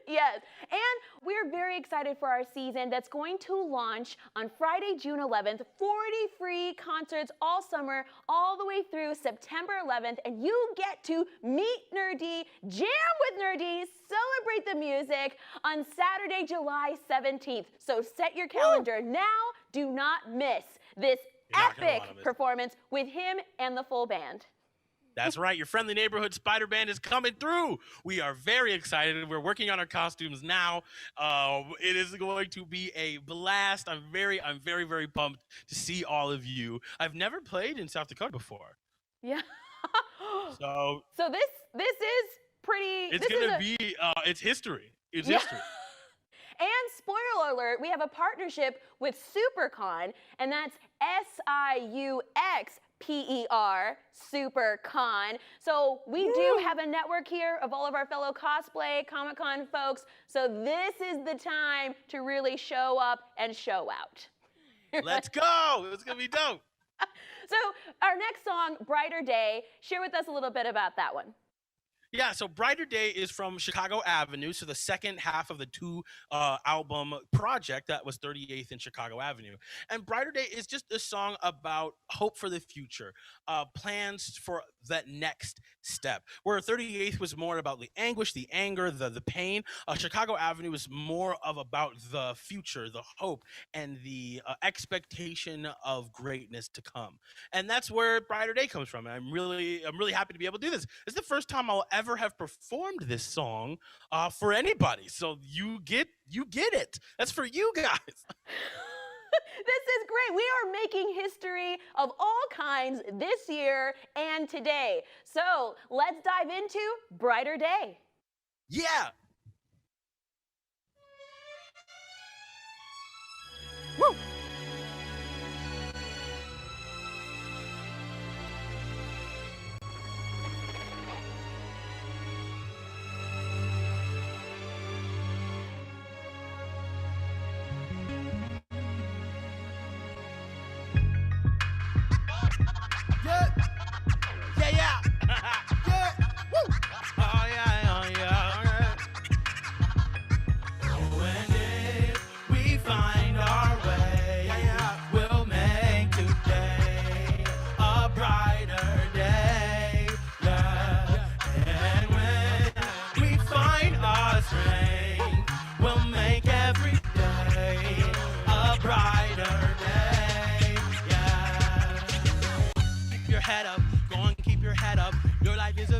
Yes, and we're very excited for our season that's going to launch on Friday, June 11th. 40 free concerts all summer, all the way through September 11th, and you get to meet Nur-D, jam with Nur-D, celebrate the music on Saturday, July 17th. So set your calendar now. Do not miss this epic performance with him and the full band. That's right. Your friendly neighborhood Spider Band is coming through. We are very excited. We're working on our costumes now. It is going to be a blast. I'm very, very pumped to see all of you. I've never played in South Dakota before. Yeah. So this is pretty. It's gonna be. It's history. It's history. And spoiler alert, we have a partnership with SuperCon, and that's SIUXPER, SuperCon. So we do have a network here of all of our fellow cosplay Comic-Con folks. So this is the time to really show up and show out. Let's go. It's going to be dope. So our next song, Brighter Day, share with us a little bit about that one. Yeah, so Brighter Day is from Chicago Avenue, so the second half of the two-album project that was 38th and Chicago Avenue. And Brighter Day is just a song about hope for the future, plans for that next step. Where 38th was more about the anguish, the anger, the pain. Chicago Avenue is more of about the future, the hope, and the expectation of greatness to come. And that's where Brighter Day comes from. And I'm really happy to be able to do this. It's the first time I'll ever have performed this song for anybody. So you get it. That's for you guys. This is great. We are making history of all kinds this year and today. So let's dive into Brighter Day. Yeah. Woo.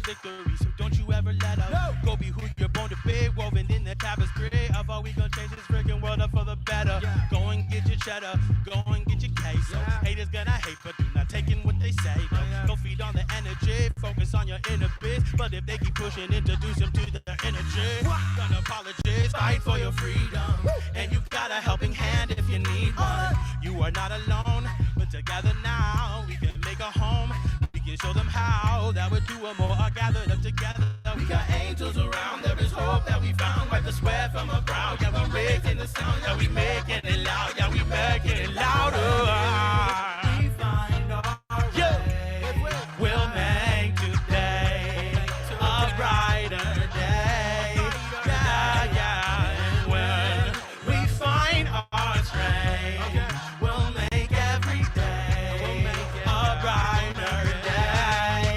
Victory, so don't you ever let up. No. Go be who you're born to be, woven in the tapestry of all we gonna change this freaking world up for the better. Yeah. Go and get your cheddar, go and get your queso. Yeah. Haters gonna hate, but do not take in what they say. Go feed on the energy, focus on your inner biz. But if they keep pushing, introduce them to the energy. Gonna apologize, fight for your freedom. And you got a helping hand if you need one. You are not alone, but together now we can make a home. Show them how that we're two or more are gathered up together. We got angels around. There is hope that we found. Wipe the sweat from our brow. Yeah, we're raising the sound. Yeah, we making it loud. Yeah, we making it louder. We find our way. We'll make today a brighter day. Yeah, yeah. And when we find our strength, we'll make every day a brighter day.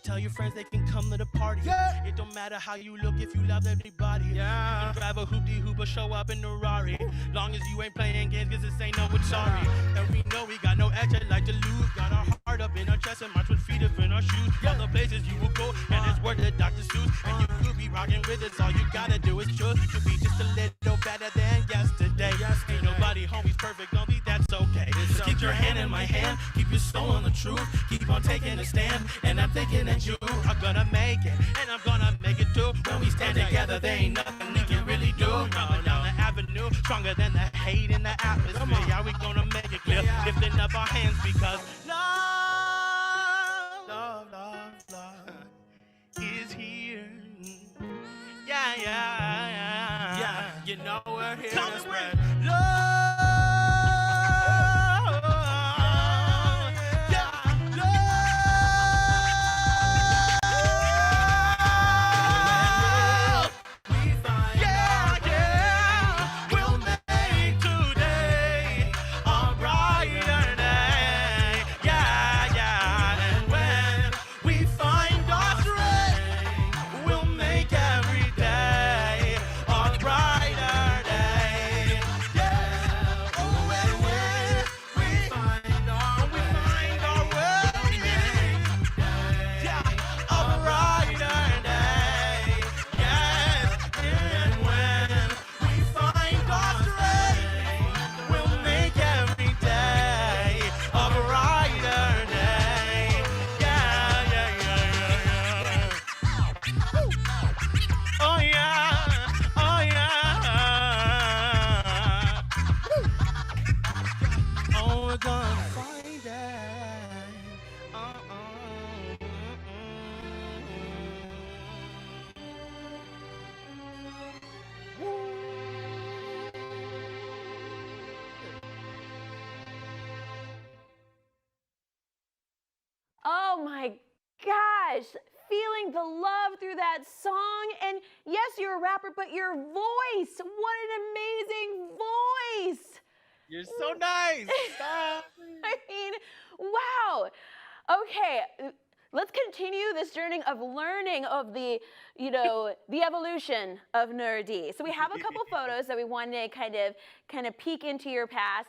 Tell your friends they can come to the party. Yeah. It don't matter how you look if you love everybody. Yeah. You can drive a hoopty-hoop or show up in a Rari. Long as you ain't playing games, cause this ain't no it's sorry. And we know we got no extra like to lose. Got our heart up in our chest and march with feet up in our shoes. All the places you will go, and it's worth it, Dr. Seuss. And you could be rocking with us, all you gotta do is choose to be just a little better than yesterday. Ain't nobody homies perfect, don't think that's okay. So keep your hand in my hand, keep your soul on the truth. Keep on taking a stand, and I'm thinking that you are gonna make it, and I'm gonna make it too. When we stand together, there ain't nothing we can really do. Coming down the avenue, stronger than the hate in the atmosphere. Yeah, we gonna make it clear, lifting up our hands because love is here. Yeah. You know we're here to spread love. you're gonna find that. Oh my gosh, feeling the love through that song. And yes, you're a rapper, but your voice, what an amazing voice. You're so nice. Stop. I mean, wow. Okay, let's continue this journey of learning of the, the evolution of Nur-D. So we have a couple photos that we wanted to kind of peek into your past.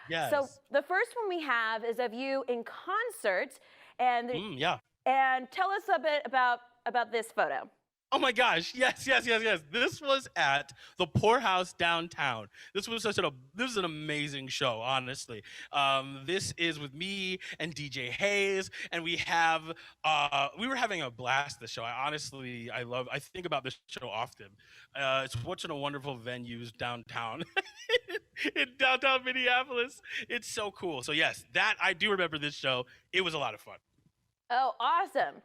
Yes. So the first one we have is of you in concert, and Yeah. and tell us a bit about this photo. Oh my gosh, yes. This was at the Poorhouse downtown. This was this is an amazing show, honestly. This is with me and DJ Hayes, and we were having a blast at the show. I think about this show often. It's watching a wonderful venues downtown in downtown Minneapolis. It's so cool. So yes, I do remember this show. It was a lot of fun. Oh, awesome.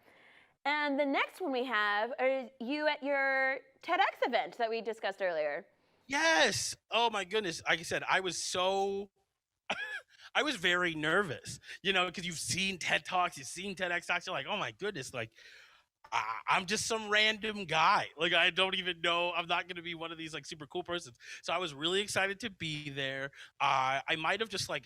And the next one we have are you at your TEDx event that we discussed earlier. Yes. Oh my goodness. Like I said, I was very nervous, because you've seen TED Talks, you've seen TEDx Talks. You're like, oh my goodness, like, I'm just some random guy. Like, I don't even know. I'm not going to be one of these like super cool persons. So I was really excited to be there. I might have just like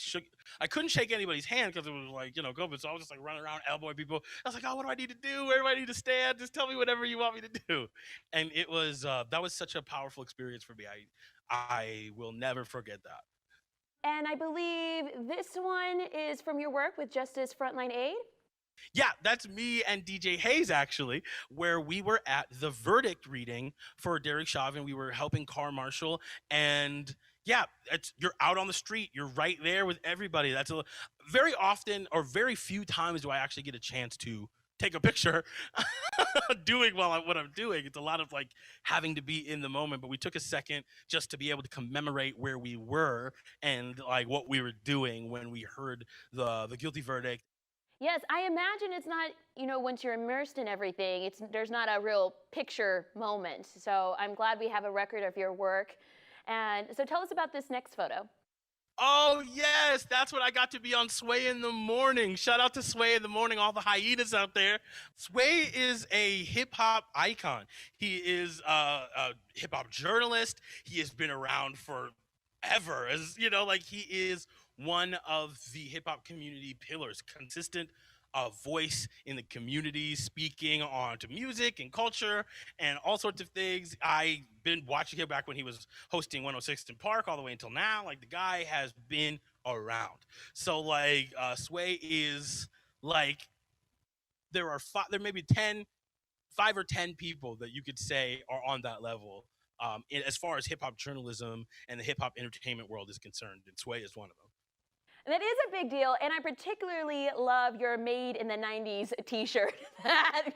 I couldn't shake anybody's hand because it was like, COVID. So I was just like running around elbowing people. I was like, oh, what do I need to do? Where do I need to stand? Just tell me whatever you want me to do. And it was, that was such a powerful experience for me. I will never forget that. And I believe this one is from your work with Justice Frontline Aid. Yeah, that's me and DJ Hayes, actually, where we were at the verdict reading for Derek Chauvin. We were helping car marshal, and yeah, you're out on the street. You're right there with everybody. That's very often, or very few times, do I actually get a chance to take a picture doing what I'm doing. It's a lot of like having to be in the moment, but we took a second just to be able to commemorate where we were and like what we were doing when we heard the guilty verdict. Yes, I imagine it's not, once you're immersed in everything, there's not a real picture moment. So I'm glad we have a record of your work. And so tell us about this next photo. Oh, yes, that's when I got to be on Sway in the Morning. Shout out to Sway in the Morning, all the hyenas out there. Sway is a hip-hop icon. He is a hip-hop journalist. He has been around forever. He is one of the hip-hop community pillars, consistent voice in the community, speaking on to music and culture and all sorts of things. I've been watching him back when he was hosting 106 in Park all the way until now. Like, the guy has been around. So like Sway is like, there may be 5 or 10 people that you could say are on that level as far as hip-hop journalism and the hip-hop entertainment world is concerned, and Sway is one of them. That is a big deal, and I particularly love your Made in the 90s t-shirt.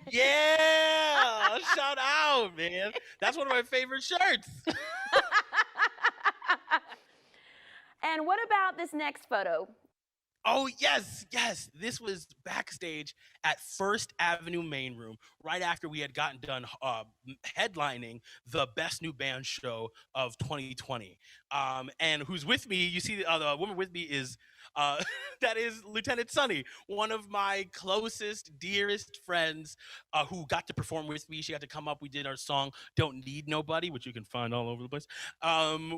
Yeah! Shout out, man. That's one of my favorite shirts. And what about this next photo? Oh, yes. This was backstage at First Avenue Main Room right after we had gotten done headlining the Best New Band show of 2020. And who's with me, you see the woman with me is, that is Lieutenant Sunny, one of my closest, dearest friends who got to perform with me. She got to come up. We did our song, Don't Need Nobody, which you can find all over the place.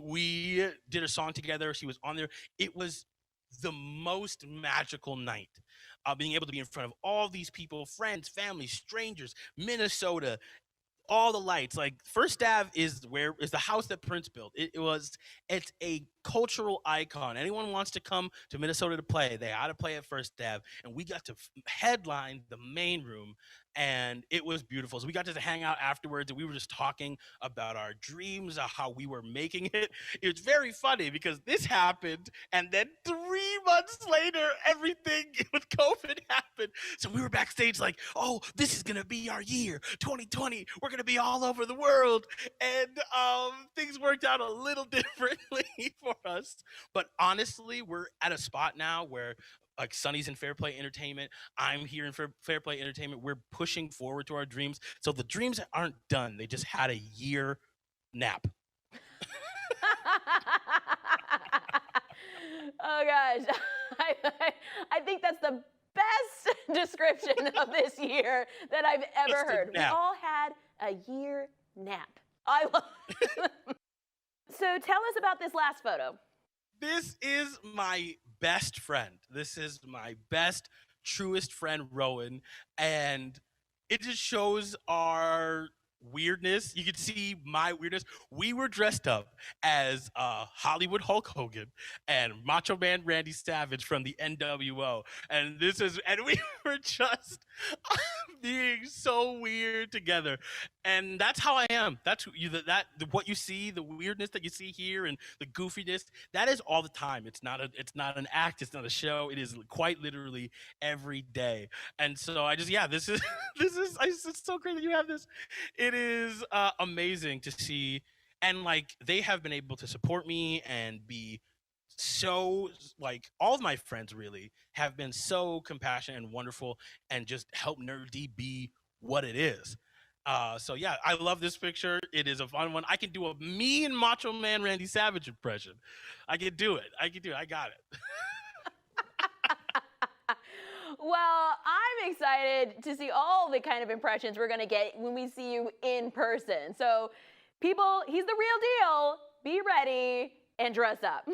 We did a song together. She was on there. It was the most magical night, being able to be in front of all these people, friends, family, strangers, Minnesota, all the lights. Like, First Ave is the house that Prince built. It's a cultural icon. Anyone wants to come to Minnesota to play, they ought to play at First Ave. And we got to headline the main room and it was beautiful. So we got to hang out afterwards, and we were just talking about our dreams, how we were making it. It's very funny because this happened, and then 3 months later, everything with COVID happened. So we were backstage like, oh, this is gonna be our year, 2020. We're gonna be all over the world, and things worked out a little differently for us. But honestly, we're at a spot now where, like, Sonny's in Fair Play Entertainment, I'm here in Fair Play Entertainment. We're pushing forward to our dreams. So the dreams aren't done. They just had a year nap. Oh gosh, I think that's the best description of this year that I've ever Just a heard. We nap. all had a year nap. I love it. So tell us about this last photo. This is my best friend. This is my best, truest friend, Rowan. And it just shows our weirdness. You can see my weirdness. We were dressed up as Hollywood Hulk Hogan and Macho Man Randy Savage from the NWO. And we were just being so weird together. And that's how I am. That's what you see, the weirdness that you see here and the goofiness, that is all the time. It's not an act, it's not a show. It is quite literally every day. And so this is it's so great that you have this. It is amazing to see, and like, they have been able to support me and be so, like, all of my friends really have been so compassionate and wonderful and just help Nur-D be what it is. So yeah, I love this picture. It is a fun one. I can do a mean Macho Man Randy Savage impression. I can do it. I got it. Well, I'm excited to see all the kind of impressions we're going to get when we see you in person. So, people, he's the real deal. Be ready and dress up.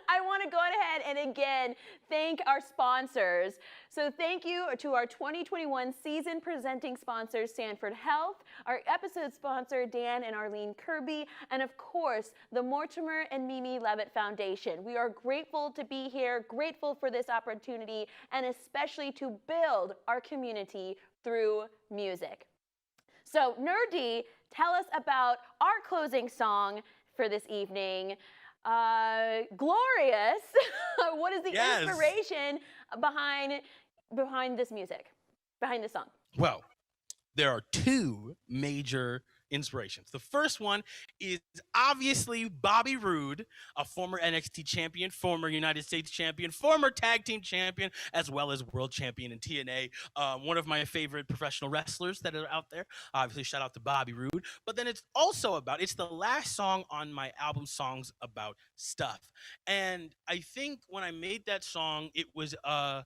I want to go ahead and again thank our sponsors. So thank you to our 2021 season presenting sponsors, Sanford Health, our episode sponsor, Dan and Arlene Kirby, and of course, the Mortimer and Mimi Levitt Foundation. We are grateful to be here, grateful for this opportunity, and especially to build our community through music. So Nur-D, tell us about our closing song for this evening. Glorious. What is the inspiration behind this music, behind this song? Well, there are 2 major inspirations. The first one is obviously Bobby Roode, a former NXT champion, former United States champion, former tag team champion, as well as world champion in TNA. One of my favorite professional wrestlers that are out there. Obviously, shout out to Bobby Roode. But then it's the last song on my album, Songs About Stuff. And I think when I made that song, it was I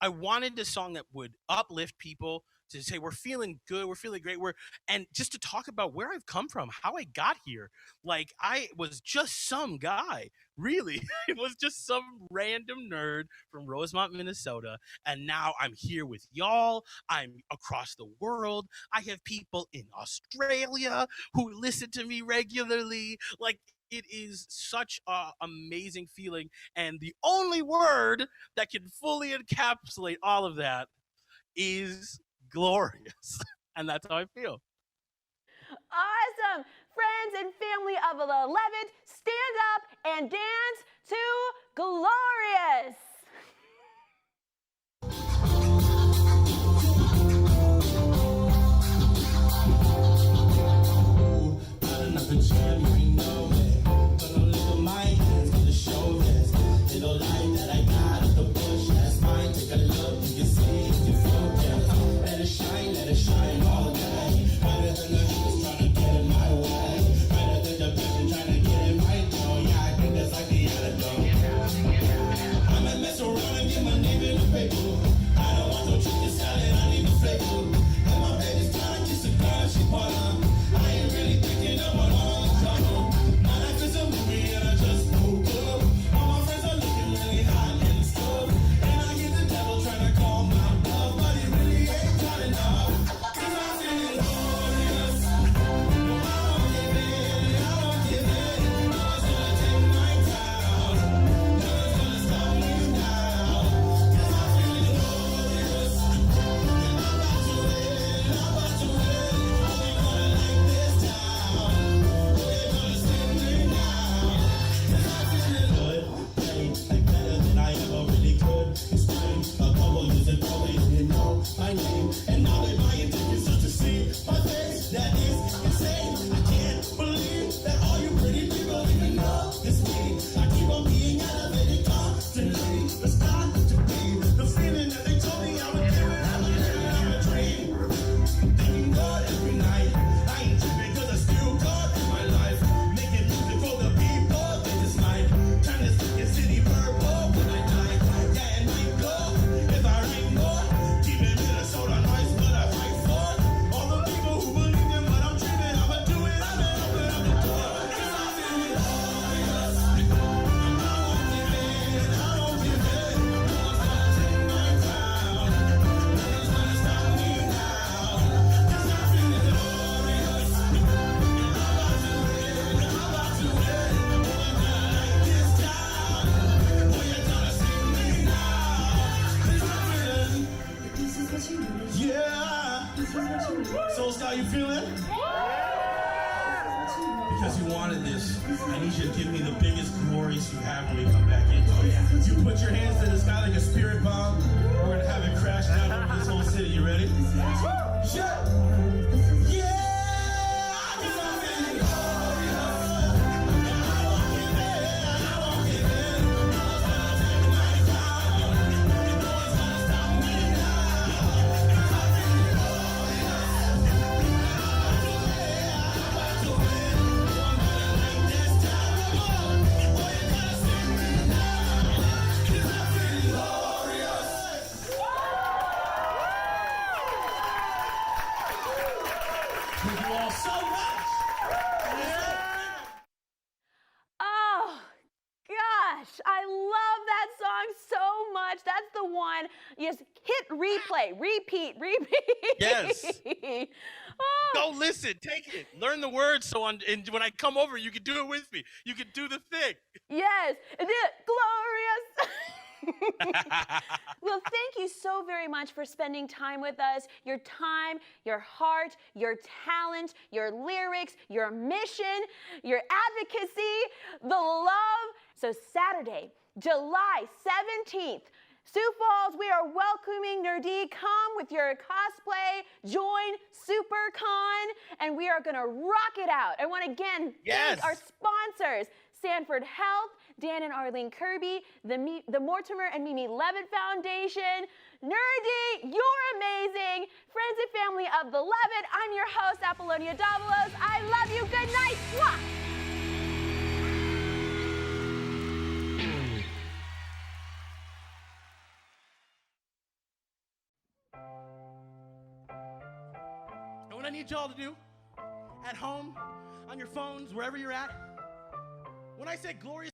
wanted a song that would uplift people, to say we're feeling good, we're feeling great, and just to talk about where I've come from, how I got here. Like, I was just some guy, really. It was just some random nerd from Rosemont, Minnesota, and now I'm here with y'all. I'm across the world. I have people in Australia who listen to me regularly. Like, it is such an amazing feeling, and the only word that can fully encapsulate all of that is glorious. And that's how I feel. Awesome. Friends and family of the Levitt, stand up and dance to Glorious. I ain't really picking up on all the trouble. started this, I need you to give me the biggest glorious you have when we come back in. You put your hands to the sky like a spirit bomb. We're gonna have it crash down over this whole city. You ready? Yeah! Oh, gosh, I love that song so much. That's the one. You just hit replay, repeat. Yes. Oh. Go listen, take it, learn the words, so and when I come over, you can do it with me. You can do the thing. Yes, glorious. Well, thank you so very much for spending time with us. Your time, your heart, your talent, your lyrics, your mission, your advocacy, the love. So Saturday, July 17th, Sioux Falls, we are welcoming Nur-D. Come with your cosplay, join SuperCon, and we are gonna rock it out. I want to again thank our sponsors, Sanford Health, Dan and Arlene Kirby, the Mortimer and Mimi Levitt Foundation. Nur-D, you're amazing. Friends and family of the Levitt, I'm your host, Apollonia Davalos. I love you. Good night. Mwah! And what I need y'all to do, at home, on your phones, wherever you're at, when I say glorious